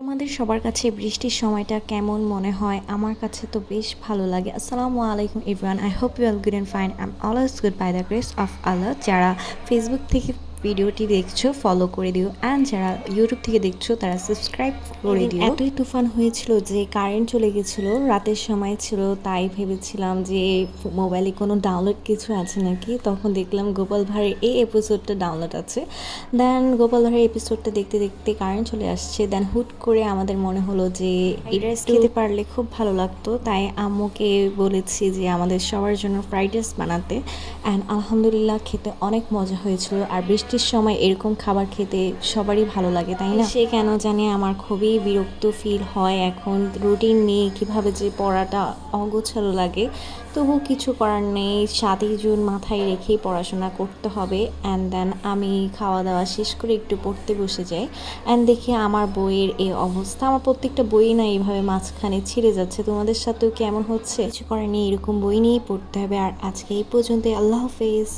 তোমাদের সবার কাছে বৃষ্টির সময়টা কেমন মনে হয়? আমার কাছে তো বেশ ভালো লাগে। আসসালামু আলাইকুম everyone. I hope you all good and fine. I am always good by the grace of Allah. যারা ফেসবুক থেকে ভিডিওটি দেখছো ফলো করে দিও, অ্যান্ড যারা ইউটিউব থেকে দেখছো তারা সাবস্ক্রাইব করে দিও। এতই তুফান হয়েছিল যে কারেন্ট চলে গেছিল, রাতের সময় ছিল, তাই ভেবেছিলাম যে মোবাইলে কোনো ডাউনলোড কিছু আছে নাকি। তখন দেখলাম গোপাল ভাঁড়ের এই এপিসোডটা ডাউনলোড আছে। দেন গোপাল ভাঁড়ের এপিসোডটা দেখতে দেখতে কারেন্ট চলে আসছে। দেন হুট করে আমাদের মনে হলো যে ফ্রাইড রাইস খেতে পারলে খুব ভালো লাগতো, তাই আম্মুকে বলেছি যে আমাদের সবার জন্য ফ্রাইড রাইস বানাতে। অ্যান্ড আলহামদুলিল্লাহ খেতে অনেক মজা হয়েছিল। আর বৃষ্টির সময় এরকম খাবার খেতে সবারই ভালো লাগে, তাই না? সে কেন জানি আমার খুবই বিরক্ত ফিল হয় এখন, রুটিন নেই, কীভাবে যে পড়াটা অগোছালো লাগে। তবু কিছু করার নেই, 7ই জুন মাথায় রেখেই পড়াশোনা করতে হবে। অ্যান্ড দেন আমি খাওয়া দাওয়া শেষ করে একটু পড়তে বসে যাই। অ্যান্ড দেখি আমার বইয়ের এই অবস্থা। আমার প্রত্যেকটা বই না এইভাবে মাঝখানে ছিঁড়ে যাচ্ছে। তোমাদের সাথেও কেমন হচ্ছে? কিছু করার নেই, এরকম বই নিয়েই পড়তে হবে। আর আজকে এই পর্যন্ত। আল্লাহ হাফেজ।